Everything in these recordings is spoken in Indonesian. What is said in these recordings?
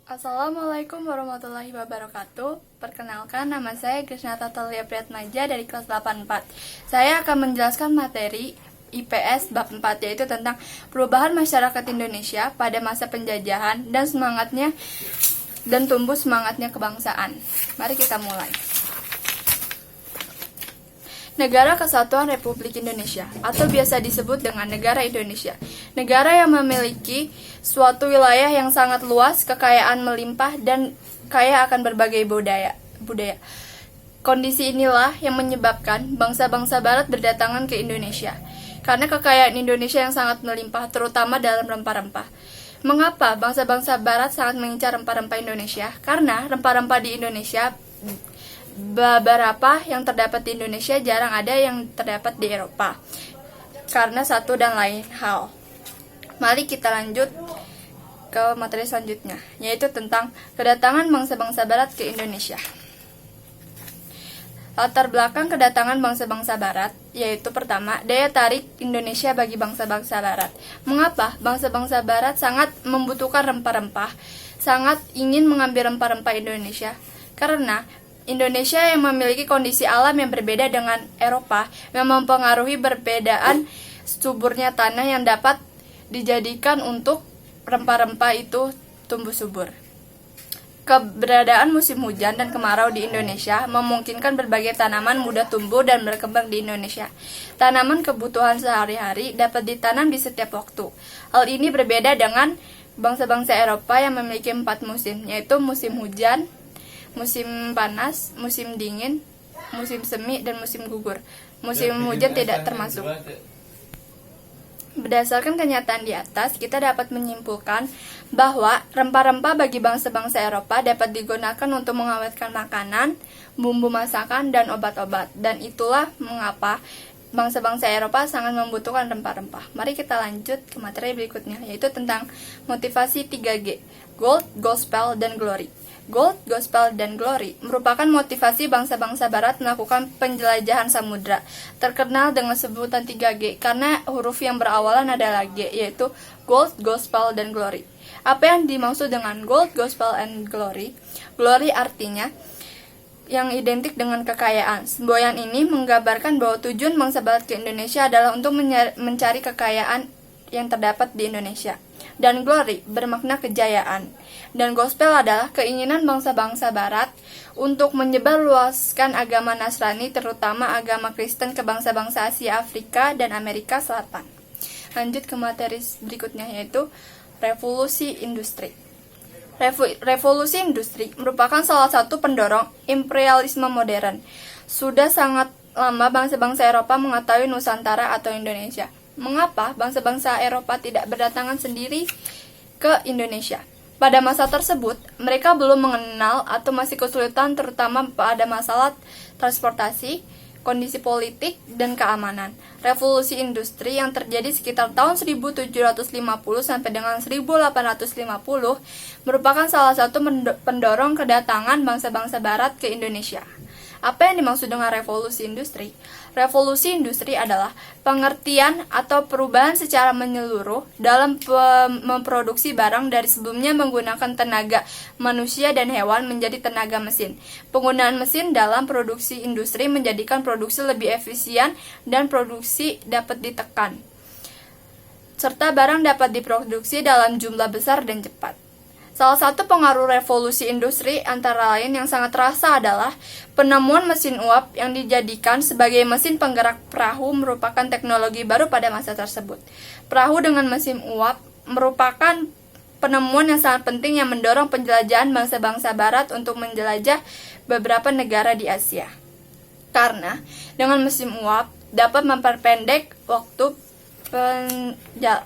Assalamualaikum warahmatullahi wabarakatuh. Perkenalkan, nama saya Krisnata Talia Priatmaja dari kelas 84. Saya akan menjelaskan materi IPS bab 4, yaitu tentang perubahan masyarakat Indonesia pada masa penjajahan dan tumbuh semangatnya kebangsaan. Mari kita mulai. Negara Kesatuan Republik Indonesia atau biasa disebut dengan Negara Indonesia. Negara yang memiliki suatu wilayah yang sangat luas, kekayaan melimpah, dan kaya akan berbagai budaya. Kondisi inilah yang menyebabkan bangsa-bangsa barat berdatangan ke Indonesia. Karena kekayaan Indonesia yang sangat melimpah, terutama dalam rempah-rempah. Mengapa bangsa-bangsa barat sangat mengincar rempah-rempah Indonesia? Karena rempah-rempah di Indonesia, beberapa yang terdapat di Indonesia jarang ada yang terdapat di Eropa. Karena satu dan lain hal. Mari kita lanjut ke materi selanjutnya, yaitu tentang kedatangan bangsa-bangsa barat ke Indonesia. Latar belakang kedatangan bangsa-bangsa barat, yaitu pertama, daya tarik Indonesia bagi bangsa-bangsa barat. Mengapa bangsa-bangsa barat sangat membutuhkan rempah-rempah, sangat ingin mengambil rempah-rempah Indonesia? Karena Indonesia yang memiliki kondisi alam yang berbeda dengan Eropa, yang mempengaruhi perbedaan suburnya tanah yang dapat dijadikan untuk rempah-rempah itu tumbuh subur. Keberadaan musim hujan dan kemarau di Indonesia memungkinkan berbagai tanaman mudah tumbuh dan berkembang di Indonesia. Tanaman kebutuhan sehari-hari dapat ditanam di setiap waktu. Hal ini berbeda dengan bangsa-bangsa Eropa yang memiliki 4 musim, yaitu musim hujan, musim panas, musim dingin, musim semi, dan musim gugur. Musim hujan tidak termasuk. Berdasarkan kenyataan di atas, kita dapat menyimpulkan bahwa rempah-rempah bagi bangsa-bangsa Eropa dapat digunakan untuk mengawetkan makanan, bumbu masakan, dan obat-obat. Dan itulah mengapa bangsa-bangsa Eropa sangat membutuhkan rempah-rempah. Mari kita lanjut ke materi berikutnya, yaitu tentang motivasi 3G, Gold, Gospel, dan Glory. Gold, Gospel, dan Glory merupakan motivasi bangsa-bangsa barat melakukan penjelajahan samudra, terkenal dengan sebutan 3G karena huruf yang berawalan adalah G, yaitu Gold, Gospel, dan Glory. Apa yang dimaksud dengan Gold, Gospel, and Glory? Glory artinya yang identik dengan kekayaan. Semboyan ini menggambarkan bahwa tujuan bangsa barat ke Indonesia adalah untuk mencari kekayaan yang terdapat di Indonesia. Dan glory bermakna kejayaan. Dan gospel adalah keinginan bangsa-bangsa barat untuk menyebarluaskan agama Nasrani, terutama agama Kristen, ke bangsa-bangsa Asia, Afrika, dan Amerika Selatan. Lanjut ke materi berikutnya, yaitu revolusi industri. Revolusi industri merupakan salah satu pendorong imperialisme modern. Sudah sangat lama bangsa-bangsa Eropa mengetahui Nusantara atau Indonesia. Mengapa bangsa-bangsa Eropa tidak berdatangan sendiri ke Indonesia? Pada masa tersebut, mereka belum mengenal atau masih kesulitan terutama pada masalah transportasi, kondisi politik, dan keamanan. Revolusi industri yang terjadi sekitar tahun 1750 sampai dengan 1850 merupakan salah satu pendorong kedatangan bangsa-bangsa barat ke Indonesia. Apa yang dimaksud dengan revolusi industri? Revolusi industri adalah pengertian atau perubahan secara menyeluruh dalam memproduksi barang dari sebelumnya menggunakan tenaga manusia dan hewan menjadi tenaga mesin. Penggunaan mesin dalam produksi industri menjadikan produksi lebih efisien dan produksi dapat ditekan, serta barang dapat diproduksi dalam jumlah besar dan cepat. Salah satu pengaruh revolusi industri antara lain yang sangat terasa adalah penemuan mesin uap yang dijadikan sebagai mesin penggerak perahu merupakan teknologi baru pada masa tersebut. Perahu dengan mesin uap merupakan penemuan yang sangat penting yang mendorong penjelajahan bangsa-bangsa barat untuk menjelajah beberapa negara di Asia. Karena dengan mesin uap dapat memperpendek waktu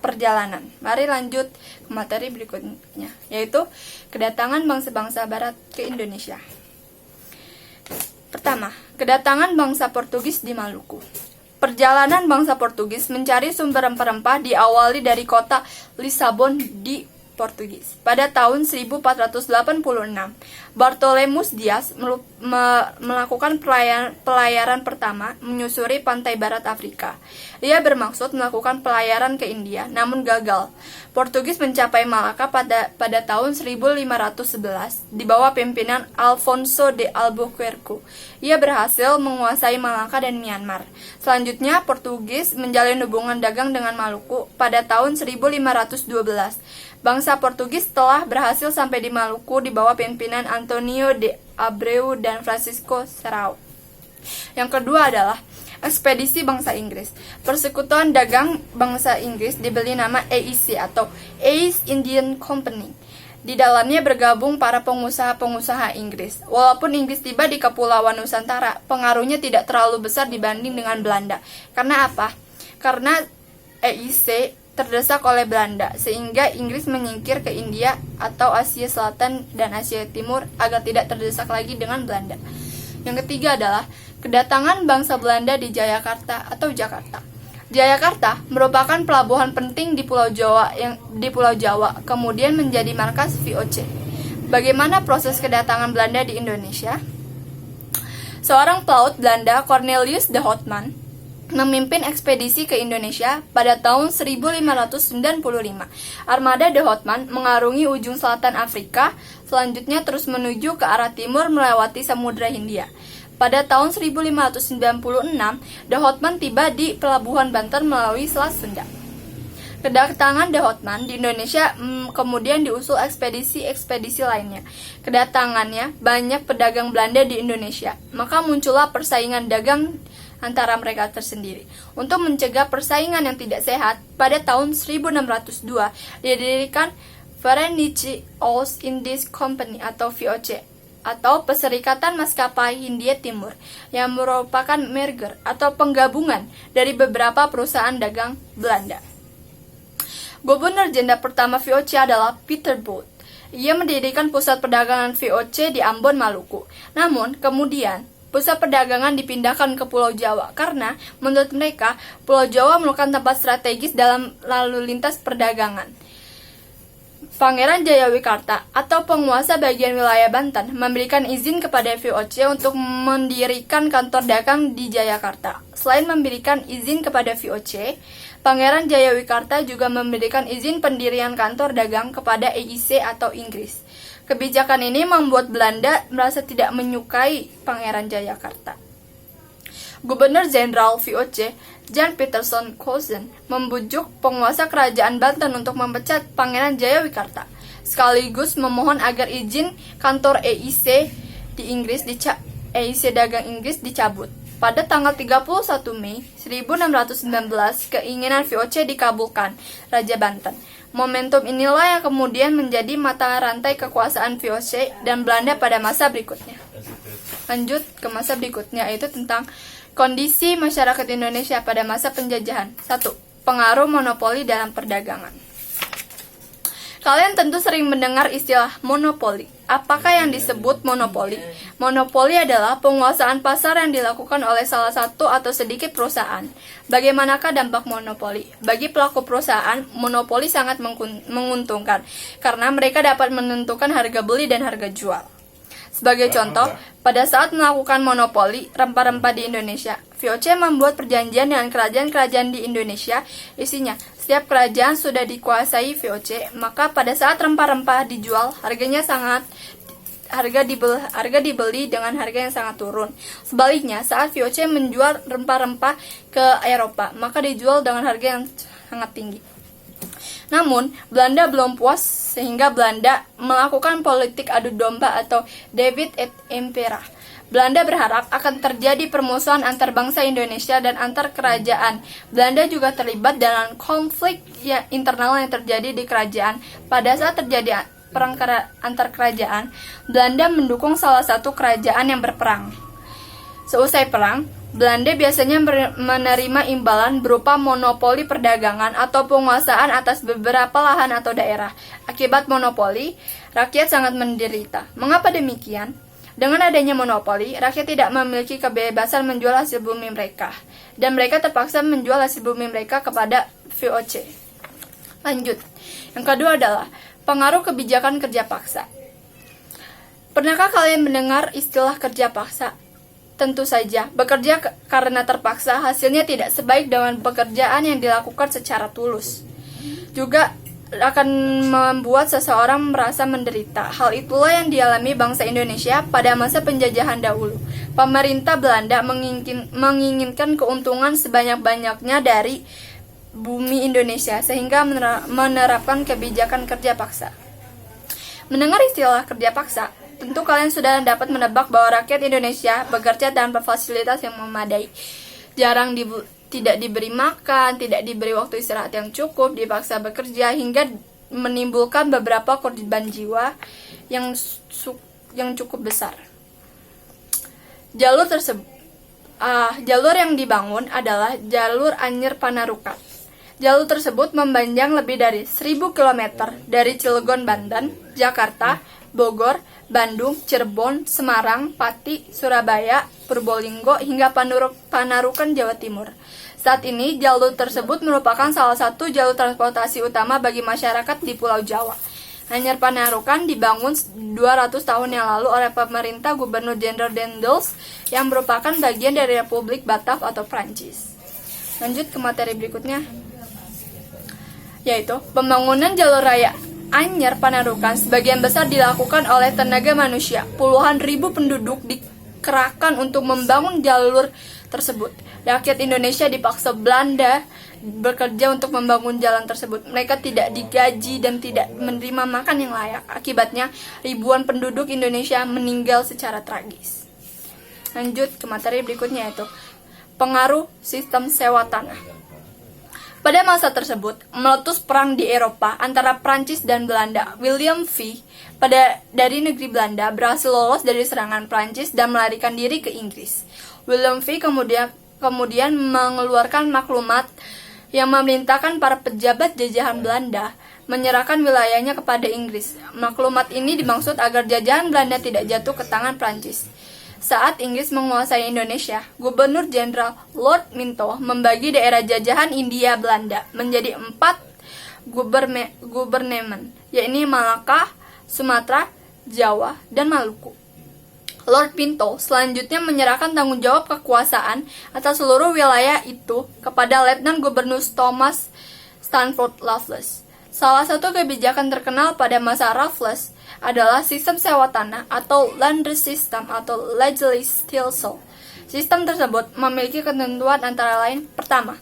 perjalanan. Mari lanjut ke materi berikutnya, yaitu kedatangan bangsa-bangsa barat ke Indonesia. Pertama, kedatangan bangsa Portugis di Maluku. Perjalanan bangsa Portugis mencari sumber rempah-rempah diawali dari kota Lisabon di Portugis. Pada tahun 1486, Bartolomeu Dias melakukan pelayaran pertama menyusuri pantai barat Afrika. Ia bermaksud melakukan pelayaran ke India, namun gagal. Portugis mencapai Malaka pada tahun 1511 di bawah pimpinan Alfonso de Albuquerque. Ia berhasil menguasai Malaka dan Myanmar. Selanjutnya, Portugis menjalin hubungan dagang dengan Maluku pada tahun 1512. Bangsa Portugis telah berhasil sampai di Maluku di bawah pimpinan Antonio de Abreu dan Francisco Serrao. Yang kedua adalah ekspedisi bangsa Inggris. Persekutuan dagang bangsa Inggris diberi nama AEC atau East Indian Company. Di dalamnya bergabung para pengusaha-pengusaha Inggris. Walaupun Inggris tiba di Kepulauan Nusantara, pengaruhnya tidak terlalu besar dibanding dengan Belanda. Karena apa? Karena AEC terdesak oleh Belanda, sehingga Inggris menyingkir ke India atau Asia Selatan dan Asia Timur agar tidak terdesak lagi dengan Belanda. Yang ketiga adalah kedatangan bangsa Belanda di Jayakarta atau Jakarta. Jayakarta merupakan pelabuhan penting di Pulau Jawa, kemudian menjadi markas VOC. Bagaimana proses kedatangan Belanda di Indonesia? Seorang pelaut Belanda, Cornelius de Houtman, memimpin ekspedisi ke Indonesia pada tahun 1595. Armada de Houtman mengarungi ujung selatan Afrika, selanjutnya terus menuju ke arah timur melewati Samudra Hindia. Pada tahun 1596, de Houtman tiba di Pelabuhan Banten melalui Selat Sunda. Kedatangan de Houtman di Indonesia kemudian diusul ekspedisi-ekspedisi lainnya. Kedatangannya banyak pedagang Belanda di Indonesia, maka muncullah persaingan dagang antara mereka tersendiri. Untuk mencegah persaingan yang tidak sehat, pada tahun 1602 didirikan Verenigde Oost-Indisch Company atau VOC atau Perserikatan Maskapai Hindia Timur yang merupakan merger atau penggabungan dari beberapa perusahaan dagang Belanda. Gubernur Jenderal pertama VOC adalah Peter Boot. Ia mendirikan pusat perdagangan VOC di Ambon, Maluku. Namun, kemudian pusat perdagangan dipindahkan ke Pulau Jawa karena menurut mereka Pulau Jawa merupakan tempat strategis dalam lalu lintas perdagangan. Pangeran Jayawikarta atau penguasa bagian wilayah Banten memberikan izin kepada VOC untuk mendirikan kantor dagang di Jayakarta. Selain memberikan izin kepada VOC, Pangeran Jayawikarta juga memberikan izin pendirian kantor dagang kepada AEC atau Inggris. Kebijakan ini membuat Belanda merasa tidak menyukai Pangeran Jayakarta. Gubernur Jenderal VOC, Jan Pieterszoon Cossen, membujuk penguasa kerajaan Banten untuk memecat Pangeran Jayawikarta, sekaligus memohon agar izin kantor AEC di Inggris AEC Dagang Inggris dicabut. Pada tanggal 31 Mei 1619, keinginan VOC dikabulkan Raja Banten. Momentum inilah yang kemudian menjadi mata rantai kekuasaan VOC dan Belanda pada masa berikutnya. Lanjut ke masa berikutnya, yaitu tentang kondisi masyarakat Indonesia pada masa penjajahan. 1. Pengaruh monopoli dalam perdagangan. Kalian tentu sering mendengar istilah monopoli. Apakah yang disebut monopoli? Monopoli adalah penguasaan pasar yang dilakukan oleh salah satu atau sedikit perusahaan. Bagaimanakah dampak monopoli? Bagi pelaku perusahaan, monopoli sangat menguntungkan karena mereka dapat menentukan harga beli dan harga jual. Sebagai contoh, pada saat melakukan monopoli rempah-rempah di Indonesia, VOC membuat perjanjian dengan kerajaan-kerajaan di Indonesia. Isinya, setiap kerajaan sudah dikuasai VOC, maka pada saat rempah-rempah dijual, harga dibeli dengan harga yang sangat turun. Sebaliknya, saat VOC menjual rempah-rempah ke Eropa, maka dijual dengan harga yang sangat tinggi. Namun, Belanda belum puas sehingga Belanda melakukan politik adu domba atau Divide et Impera. Belanda berharap akan terjadi permusuhan antar bangsa Indonesia dan antar kerajaan. Belanda juga terlibat dalam konflik internal yang terjadi di kerajaan. Pada saat terjadi perang antar kerajaan, Belanda mendukung salah satu kerajaan yang berperang. Seusai perang, Belanda biasanya menerima imbalan berupa monopoli perdagangan atau penguasaan atas beberapa lahan atau daerah. Akibat monopoli, rakyat sangat menderita. Mengapa demikian? Dengan adanya monopoli, rakyat tidak memiliki kebebasan menjual hasil bumi mereka, dan mereka terpaksa menjual hasil bumi mereka kepada VOC. Lanjut. Yang kedua adalah Pengaruh kebijakan kerja paksa. Pernahkah kalian mendengar istilah kerja paksa? Tentu saja, bekerja karena terpaksa hasilnya tidak sebaik dengan pekerjaan yang dilakukan secara tulus. Juga akan membuat seseorang merasa menderita. Hal itulah yang dialami bangsa Indonesia pada masa penjajahan dahulu. Pemerintah Belanda menginginkan keuntungan sebanyak-banyaknya dari bumi Indonesia sehingga menerapkan kebijakan kerja paksa. Mendengar istilah kerja paksa, tentu kalian sudah dapat menebak bahwa rakyat Indonesia bekerja tanpa fasilitas yang memadai. Tidak diberi makan, tidak diberi waktu istirahat yang cukup, dipaksa bekerja hingga menimbulkan beberapa korban jiwa yang cukup besar. Jalur yang dibangun adalah jalur Anyer Panarukan. Jalur tersebut memanjang lebih dari 1.000 km dari Cilegon, Banten, Jakarta, Bogor, Bandung, Cirebon, Semarang, Pati, Surabaya, Purbolinggo, hingga Panarukan, Jawa Timur. Saat ini, jalur tersebut merupakan salah satu jalur transportasi utama bagi masyarakat di Pulau Jawa. Anyer Panarukan dibangun 200 tahun yang lalu oleh pemerintah Gubernur Jenderal Daendels yang merupakan bagian dari Republik Batav atau Prancis. Lanjut ke materi berikutnya, yaitu pembangunan jalur raya Anyer Panarukan sebagian besar dilakukan oleh tenaga manusia. Puluhan ribu penduduk dikerahkan untuk membangun jalur tersebut. Rakyat Indonesia dipaksa Belanda bekerja untuk membangun jalan tersebut. Mereka tidak digaji dan tidak menerima makan yang layak. Akibatnya, ribuan penduduk Indonesia meninggal secara tragis. Lanjut ke materi berikutnya, yaitu pengaruh sistem sewa tanah. Pada masa tersebut, meletus perang di Eropa antara Prancis dan Belanda. William V. dari negeri Belanda berhasil lolos dari serangan Prancis dan melarikan diri ke Inggris. William V. kemudian mengeluarkan maklumat yang memerintahkan para pejabat jajahan Belanda menyerahkan wilayahnya kepada Inggris. Maklumat ini dimaksud agar jajahan Belanda tidak jatuh ke tangan Prancis. Saat Inggris menguasai Indonesia, Gubernur Jenderal Lord Minto membagi daerah jajahan Hindia Belanda menjadi 4 gubernemen, yaitu Malaka, Sumatera, Jawa, dan Maluku. Lord Pinto selanjutnya menyerahkan tanggung jawab kekuasaan atas seluruh wilayah itu kepada Letnan Gubernur Thomas Stanford Raffles. Salah satu kebijakan terkenal pada masa Raffles adalah sistem sewa tanah atau land system atau legislation. Sistem tersebut memiliki ketentuan antara lain: pertama,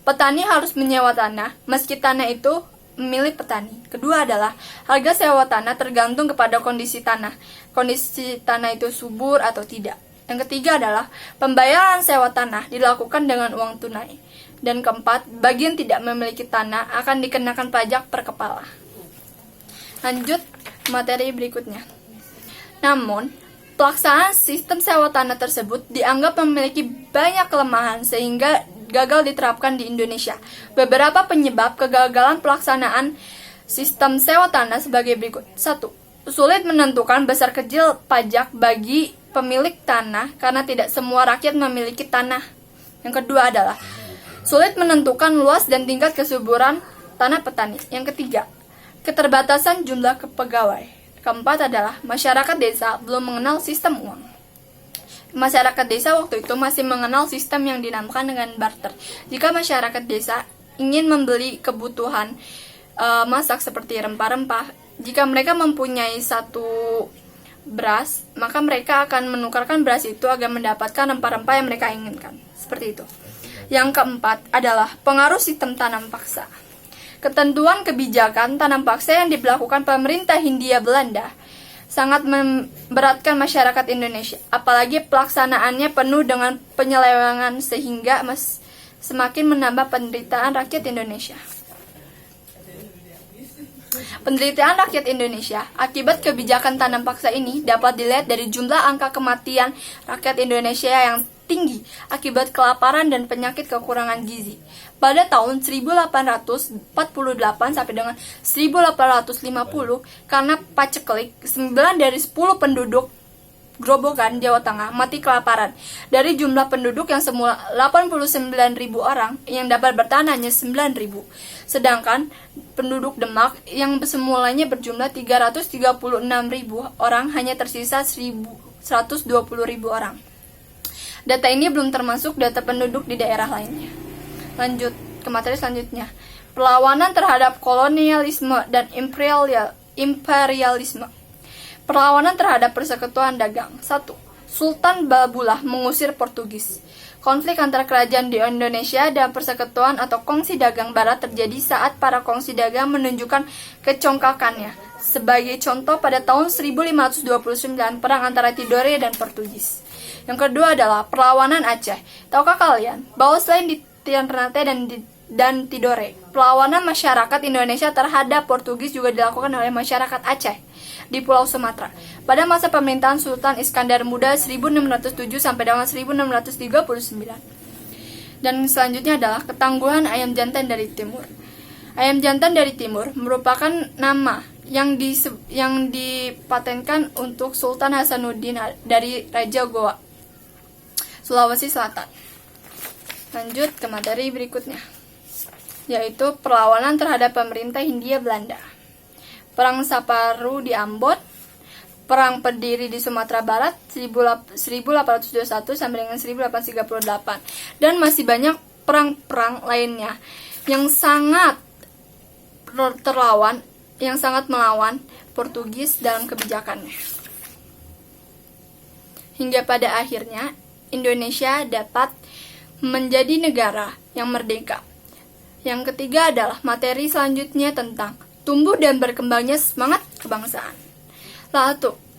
petani harus menyewa tanah meski tanah itu milik petani. Kedua adalah harga sewa tanah tergantung kepada kondisi tanah. Kondisi tanah itu subur atau tidak. Yang ketiga adalah pembayaran sewa tanah dilakukan dengan uang tunai. Dan keempat, bagi yang tidak memiliki tanah akan dikenakan pajak per kepala. Lanjut materi berikutnya. Namun, pelaksanaan sistem sewa tanah tersebut dianggap memiliki banyak kelemahan sehingga gagal diterapkan di Indonesia. Beberapa penyebab kegagalan pelaksanaan sistem sewa tanah sebagai berikut. 1. Sulit menentukan besar kecil pajak bagi pemilik tanah karena tidak semua rakyat memiliki tanah. Yang kedua adalah sulit menentukan luas dan tingkat kesuburan tanah petani. Yang ketiga, keterbatasan jumlah pegawai. Keempat adalah masyarakat desa belum mengenal sistem uang. Masyarakat desa waktu itu masih mengenal sistem yang dinamakan dengan barter. Jika masyarakat desa ingin membeli kebutuhan masak seperti rempah-rempah, jika mereka mempunyai satu beras, maka mereka akan menukarkan beras itu agar mendapatkan rempah-rempah yang mereka inginkan. Seperti itu. Yang keempat adalah pengaruh sistem tanam paksa. Ketentuan kebijakan tanam paksa yang diberlakukan pemerintah Hindia Belanda sangat memberatkan masyarakat Indonesia, apalagi pelaksanaannya penuh dengan penyelewengan sehingga semakin menambah penderitaan rakyat Indonesia. Penderitaan rakyat Indonesia akibat kebijakan tanam paksa ini dapat dilihat dari jumlah angka kematian rakyat Indonesia yang tinggi akibat kelaparan dan penyakit kekurangan gizi. Pada tahun 1848 sampai dengan 1850, karena paceklik, 9 dari 10 penduduk Grobogan, Jawa Tengah, mati kelaparan. Dari jumlah penduduk yang semula 89.000 orang, yang dapat bertahan hanya 9.000. Sedangkan penduduk Demak yang semulanya berjumlah 336.000 orang, hanya tersisa 120.000 orang. Data ini belum termasuk data penduduk di daerah lainnya. Lanjut ke materi selanjutnya. Perlawanan terhadap kolonialisme dan imperialisme. Perlawanan terhadap persekutuan dagang. 1. Sultan Babulah mengusir Portugis. Konflik antara kerajaan di Indonesia dan persekutuan atau kongsi dagang barat terjadi saat para kongsi dagang menunjukkan kecongkakannya. Sebagai contoh, pada tahun 1529 perang antara Tidore dan Portugis. Yang kedua adalah perlawanan Aceh. Tahukah kalian bahwa selain di Ternate dan Tidore, perlawanan masyarakat Indonesia terhadap Portugis juga dilakukan oleh masyarakat Aceh di Pulau Sumatera pada masa pemerintahan Sultan Iskandar Muda 1607 sampai dengan 1639. Dan selanjutnya adalah ketangguhan ayam jantan dari timur. Ayam jantan dari timur merupakan nama yang dipatenkan untuk Sultan Hasanuddin dari Raja Goa, Sulawesi Selatan. Lanjut ke materi berikutnya, yaitu perlawanan terhadap pemerintah Hindia Belanda. Perang Saparu di Ambon, Perang Pediri di Sumatera Barat 1821 sampai dengan 1838, dan masih banyak perang-perang lainnya yang sangat melawan Portugis dalam kebijakannya. Hingga pada akhirnya Indonesia dapat menjadi negara yang merdeka. Yang ketiga adalah materi selanjutnya tentang tumbuh dan berkembangnya semangat kebangsaan.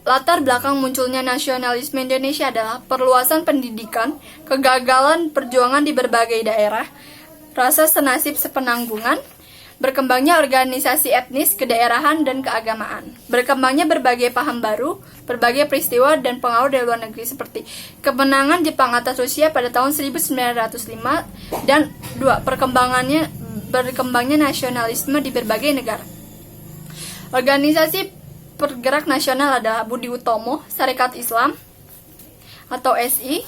Latar belakang munculnya nasionalisme Indonesia adalah perluasan pendidikan, kegagalan perjuangan di berbagai daerah, rasa senasib sepenanggungan, berkembangnya organisasi etnis, kedaerahan, dan keagamaan, berkembangnya berbagai paham baru, berbagai peristiwa dan pengaruh dari luar negeri seperti kemenangan Jepang atas Rusia pada tahun 1905, dan 2. Berkembangnya nasionalisme di berbagai negara. Organisasi pergerak nasional adalah Budi Utomo, Sarekat Islam atau SI,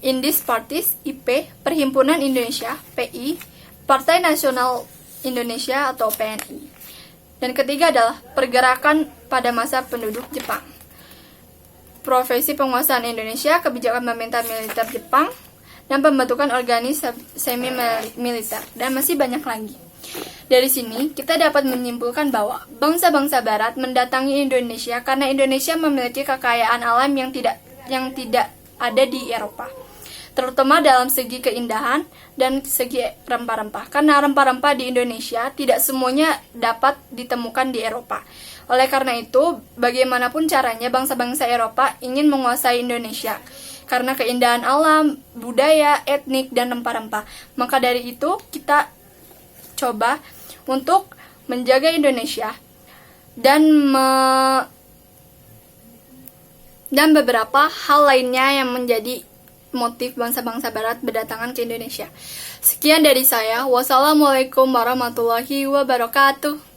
Indis Partis, IP, Perhimpunan Indonesia, PI, Partai Nasional Indonesia atau PNI. Dan ketiga adalah pergerakan pada masa penduduk Jepang. Profesi penguasaan Indonesia, kebijakan pemerintahan militer Jepang, dan pembentukan organisasi semi-militer, dan masih banyak lagi. Dari sini, kita dapat menyimpulkan bahwa bangsa-bangsa barat mendatangi Indonesia karena Indonesia memiliki kekayaan alam yang tidak ada di Eropa, terutama dalam segi keindahan dan segi rempah-rempah. Karena rempah-rempah di Indonesia tidak semuanya dapat ditemukan di Eropa. Oleh karena itu, bagaimanapun caranya bangsa-bangsa Eropa ingin menguasai Indonesia karena keindahan alam, budaya, etnik, dan rempah-rempah. Maka dari itu, kita coba untuk menjaga Indonesia dan beberapa hal lainnya yang menjadi motif bangsa-bangsa barat berdatangan ke Indonesia. Sekian dari saya. Wassalamualaikum warahmatullahi wabarakatuh.